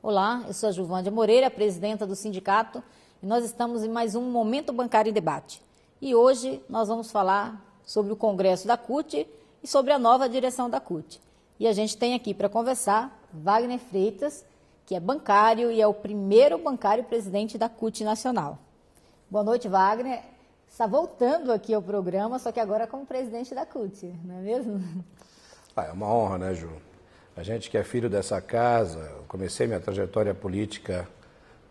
Olá, eu sou a Juvândia Moreira, presidenta do sindicato, e nós estamos em mais um Momento Bancário em Debate. E hoje nós vamos falar sobre o Congresso da CUT e sobre a nova direção da CUT. E a gente tem aqui para conversar Wagner Freitas, que é bancário e é o primeiro bancário presidente da CUT Nacional. Boa noite, Wagner. Está voltando aqui ao programa, só que agora como presidente da CUT, não é mesmo? É uma honra, né, Ju? A gente que é filho dessa casa, eu comecei minha trajetória política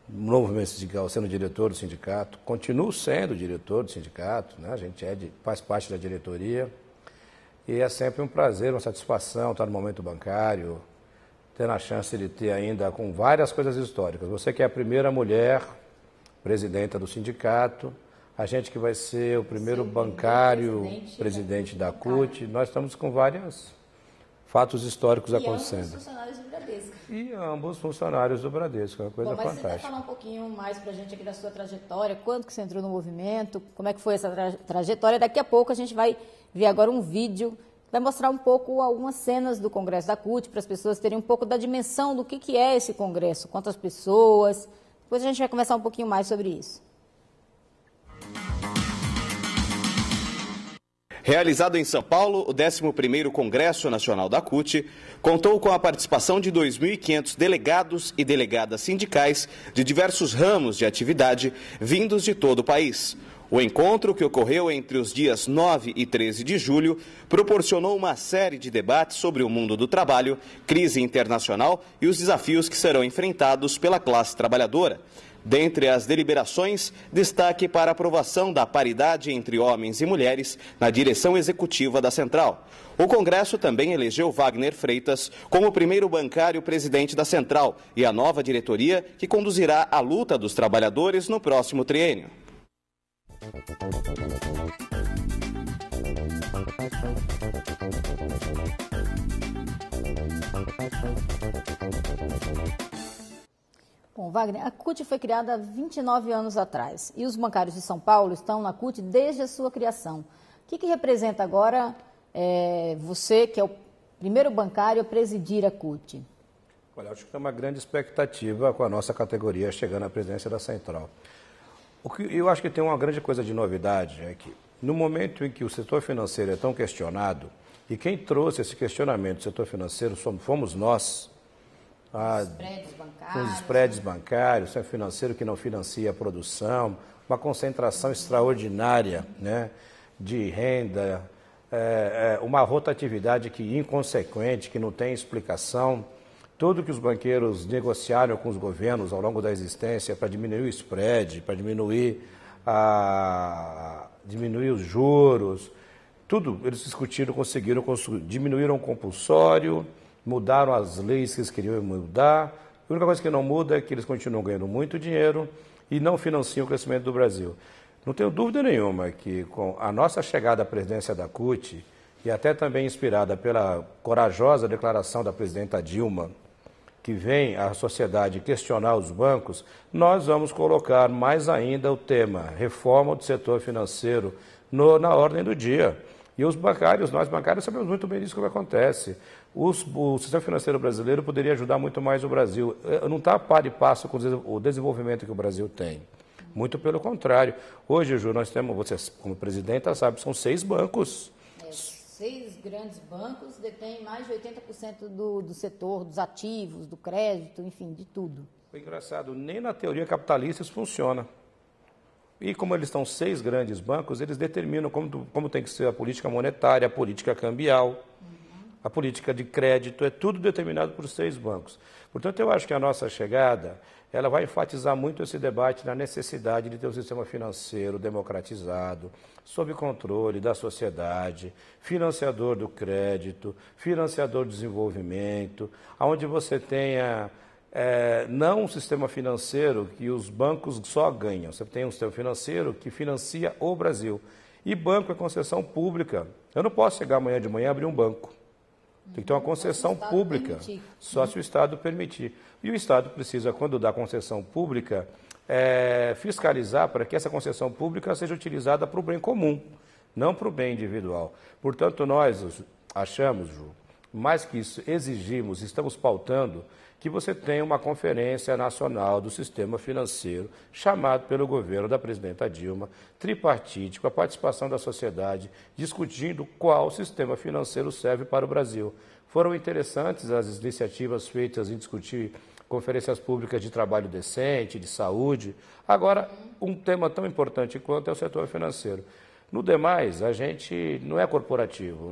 no movimento sindical, sendo diretor do sindicato, continuo sendo diretor do sindicato, né? A gente faz parte da diretoria e é sempre um prazer, uma satisfação estar no momento bancário, tendo a chance de ter ainda com várias coisas históricas. Você que é a primeira mulher presidenta do sindicato, a gente que vai ser o primeiro bancário presidente da CUT, nós estamos com vários fatos históricos acontecendo. E ambos funcionários do Bradesco. E ambos funcionários do Bradesco, é uma coisa fantástica. Você quer falar um pouquinho mais para a gente aqui da sua trajetória, quando que você entrou no movimento, como é que foi essa trajetória? Daqui a pouco a gente vai ver agora um vídeo que vai mostrar um pouco algumas cenas do Congresso da CUT, para as pessoas terem um pouco da dimensão do que é esse Congresso, quantas pessoas. Depois a gente vai conversar um pouquinho mais sobre isso. Realizado em São Paulo, o 11º Congresso Nacional da CUT contou com a participação de 2.500 delegados e delegadas sindicais de diversos ramos de atividade vindos de todo o país. O encontro, que ocorreu entre os dias 9 e 13 de julho, proporcionou uma série de debates sobre o mundo do trabalho, crise internacional e os desafios que serão enfrentados pela classe trabalhadora. Dentre as deliberações, destaque para a aprovação da paridade entre homens e mulheres na direção executiva da Central. O Congresso também elegeu Wagner Freitas como o primeiro bancário presidente da Central e a nova diretoria que conduzirá a luta dos trabalhadores no próximo triênio. Bom, Wagner, a CUT foi criada há 29 anos atrás e os bancários de São Paulo estão na CUT desde a sua criação. O que representa agora você, que é o primeiro bancário a presidir a CUT? Olha, acho que tem uma grande expectativa com a nossa categoria chegando à presidência da Central. O que eu acho que tem uma grande coisa de novidade é que, no momento em que o setor financeiro é tão questionado, e quem trouxe esse questionamento do setor financeiro fomos nós, os spreads bancários, o setor financeiro que não financia a produção, uma concentração extraordinária, né, de renda, uma rotatividade inconsequente, que não tem explicação. Tudo que os banqueiros negociaram com os governos ao longo da existência para diminuir o spread, para diminuir os juros, tudo eles discutiram, conseguiram, diminuíram o compulsório, mudaram as leis que eles queriam mudar. A única coisa que não muda é que eles continuam ganhando muito dinheiro e não financiam o crescimento do Brasil. Não tenho dúvida nenhuma que com a nossa chegada à presidência da CUT, e até também inspirada pela corajosa declaração da presidenta Dilma, que vem a sociedade questionar os bancos, nós vamos colocar mais ainda o tema reforma do setor financeiro na ordem do dia. E os bancários, nós bancários, sabemos muito bem disso que acontece. O sistema financeiro brasileiro poderia ajudar muito mais o Brasil. Não está a par e passo com o desenvolvimento que o Brasil tem. Muito pelo contrário. Hoje, Ju, nós temos, você como presidenta sabe, são 6 bancos. 6 grandes bancos detêm mais de 80% do setor, dos ativos, do crédito, enfim, de tudo. É engraçado, nem na teoria capitalista isso funciona. E como eles estão 6 grandes bancos, eles determinam como tem que ser a política monetária, a política cambial, a política de crédito, é tudo determinado por 6 bancos. Portanto, eu acho que a nossa chegada, ela vai enfatizar muito esse debate na necessidade de ter um sistema financeiro democratizado, sob controle da sociedade, financiador do crédito, financiador do desenvolvimento, onde você tenha não um sistema financeiro que os bancos só ganham, você tem um sistema financeiro que financia o Brasil. E banco é concessão pública. Eu não posso chegar amanhã de manhã e abrir um banco. Tem que ter uma concessão pública, só se o Estado permitir. E o Estado precisa, quando dá concessão pública, fiscalizar para que essa concessão pública seja utilizada para o bem comum, não para o bem individual. Portanto, nós achamos, Ju, mais que isso, exigimos, estamos pautando que você tenha uma conferência nacional do sistema financeiro, chamado pelo governo da presidenta Dilma, tripartite, com a participação da sociedade, discutindo qual sistema financeiro serve para o Brasil. Foram interessantes as iniciativas feitas em discutir conferências públicas de trabalho decente, de saúde. Agora, um tema tão importante quanto é o setor financeiro. No demais, a gente não é corporativo.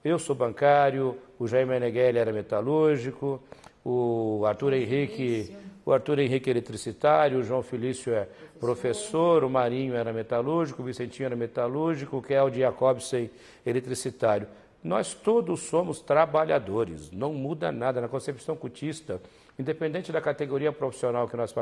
Eu sou bancário, o Jair Meneghelli era metalúrgico, o Arthur Henrique é eletricitário, o João Felício é professor, o Marinho era metalúrgico, o Vicentinho era metalúrgico, o Keldy Jacobsen eletricitário. Nós todos somos trabalhadores, não muda nada na concepção cutista, independente da categoria profissional que nós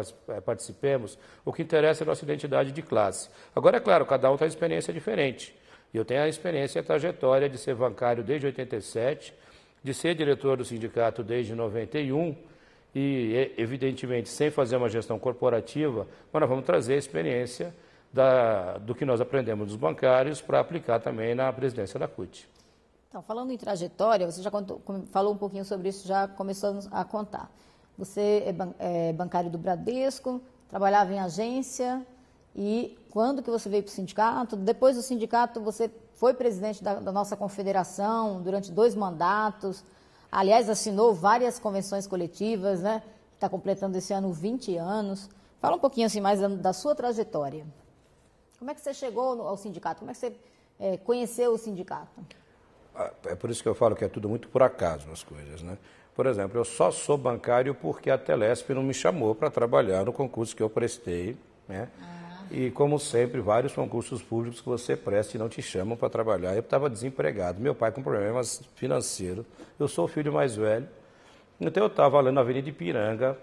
participemos, o que interessa é a nossa identidade de classe. Agora, é claro, cada um tem uma experiência diferente. Eu tenho a experiência e a trajetória de ser bancário desde 87, de ser diretor do sindicato desde 91 e, evidentemente, sem fazer uma gestão corporativa, mas nós vamos trazer a experiência do que nós aprendemos dos bancários para aplicar também na presidência da CUT. Então, falando em trajetória, você já falou um pouquinho sobre isso, já começou a contar. Você é bancário do Bradesco, trabalhava em agência e quando que você veio para o sindicato? Depois do sindicato, você foi presidente da nossa confederação durante 2 mandatos. Aliás, assinou várias convenções coletivas, né? Está completando esse ano 20 anos. Fala um pouquinho assim mais da sua trajetória. Como é que você chegou ao sindicato? Como é que você conheceu o sindicato? É por isso que eu falo que é tudo muito por acaso as coisas, né? Por exemplo, eu só sou bancário porque a Telesp não me chamou para trabalhar no concurso que eu prestei, né? E, como sempre, vários concursos públicos que você presta e não te chamam para trabalhar. Eu estava desempregado, meu pai com problemas financeiros, eu sou o filho mais velho, então eu estava lá na Avenida Ipiranga,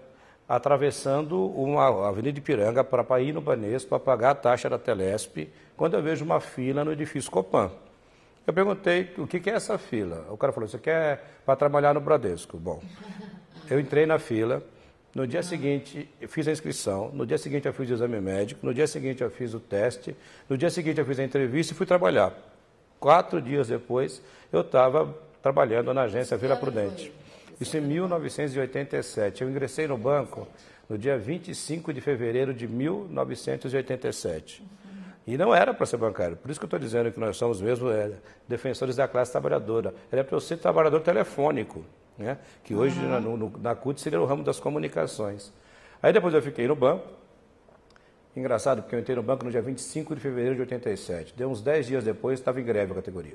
atravessando a Avenida Ipiranga para ir no Banespa para pagar a taxa da Telesp, quando eu vejo uma fila no edifício Copan. Eu perguntei o que é essa fila. O cara falou, você quer para trabalhar no Bradesco? Bom, eu entrei na fila. No dia seguinte, eu fiz a inscrição, no dia seguinte eu fiz o exame médico, no dia seguinte eu fiz o teste, no dia seguinte eu fiz a entrevista e fui trabalhar. 4 dias depois, eu estava trabalhando na agência Vila Prudente. Isso em 1987. Eu ingressei no banco no dia 25 de fevereiro de 1987. E não era para ser bancário. Por isso que eu estou dizendo que nós somos mesmo defensores da classe trabalhadora. Era para eu ser trabalhador telefônico, né? Que hoje na CUT seria o ramo das comunicações. Aí depois eu fiquei no banco. Engraçado, porque eu entrei no banco no dia 25 de fevereiro de 87. Deu uns 10 dias depois, estava em greve a categoria.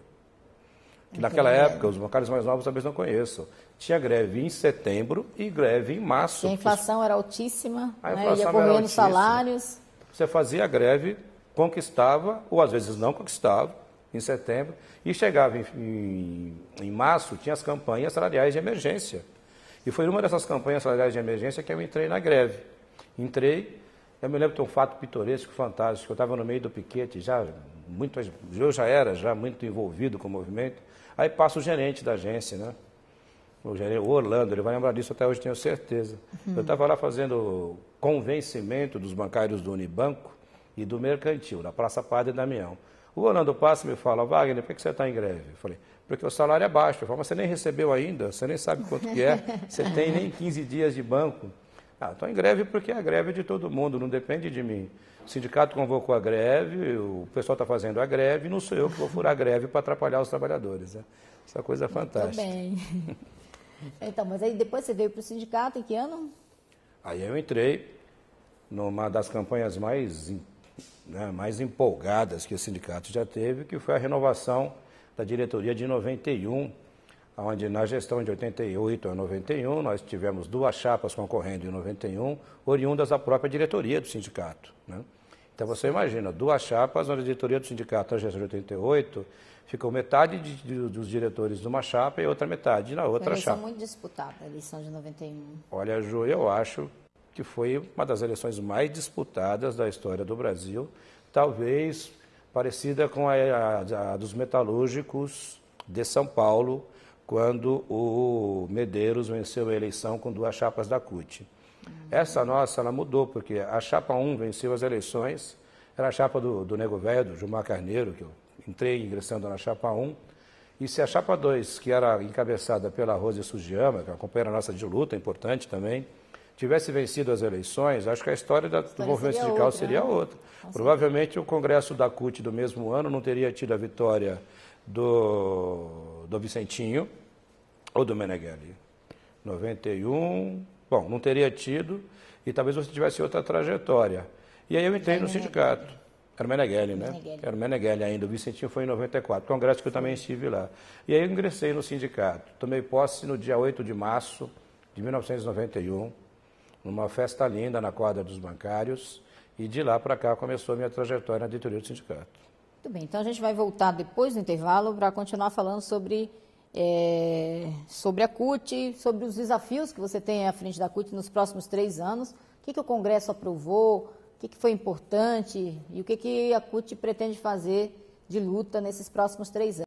Que naquela época, os bancários mais novos talvez não conheçam. Tinha greve em setembro e greve em março. E a inflação era altíssima, a né? inflação Ia correndo salários. Você fazia a greve, conquistava, ou às vezes não conquistava, em setembro, e chegava em março, tinha as campanhas salariais de emergência. E foi uma dessas campanhas salariais de emergência que eu entrei na greve. Entrei, eu me lembro de um fato pitoresco, fantástico, eu estava no meio do piquete, eu já era muito envolvido com o movimento, aí passa o gerente da agência, né? O Orlando, ele vai lembrar disso até hoje, tenho certeza. Eu estava lá fazendo convencimento dos bancários do Unibanco e do Mercantil, na Praça Padre Damião. O Orlando passa e me fala, Wagner, por que você está em greve? Eu falei, porque o salário é baixo. Eu falei, mas você nem recebeu ainda, você nem sabe quanto que é, você tem nem 15 dias de banco. Estou em greve porque a greve é de todo mundo, não depende de mim. O sindicato convocou a greve, o pessoal está fazendo a greve, não sou eu que vou furar a greve para atrapalhar os trabalhadores. Né? Essa coisa é fantástica. Muito bem. Então, mas aí depois você veio para o sindicato, em que ano? Aí eu entrei numa das campanhas mais empolgadas que o sindicato já teve, que foi a renovação da diretoria de 91, onde na gestão de 88 a 91 nós tivemos 2 chapas concorrendo em 91, oriundas da própria diretoria do sindicato. Né? Então você imagina, 2 chapas, onde a diretoria do sindicato na gestão de 88 ficou metade dos diretores de uma chapa e outra metade na outra chapa. Foi muito disputada a eleição de 91. Olha, Ju, eu acho que foi uma das eleições mais disputadas da história do Brasil, talvez parecida com a dos metalúrgicos de São Paulo, quando o Medeiros venceu a eleição com 2 chapas da CUT. Essa nossa, ela mudou, porque a chapa 1 venceu as eleições, era a chapa do Nego Velho, do Gilmar Carneiro, que eu entrei ingressando na chapa 1, e se a chapa 2, que era encabeçada pela Rose Sugiyama, que é uma companheira nossa de luta, importante também, tivesse vencido as eleições, acho que a história do movimento sindical seria outra. Provavelmente o Congresso da CUT do mesmo ano não teria tido a vitória do Vicentinho ou do Meneghelli. 91, bom, não teria tido e talvez você tivesse outra trajetória. E aí eu entrei no sindicato. Era o Meneghelli, né? Era o Meneghelli ainda. O Vicentinho foi em 94, congresso que eu também estive lá. E aí eu ingressei no sindicato. Tomei posse no dia 8 de março de 1991, numa festa linda na quadra dos bancários. E de lá para cá começou a minha trajetória na diretoria do sindicato. Muito bem, então a gente vai voltar depois do intervalo para continuar falando sobre a CUT, sobre os desafios que você tem à frente da CUT nos próximos 3 anos, o que o Congresso aprovou, o que foi importante e o que a CUT pretende fazer de luta nesses próximos 3 anos.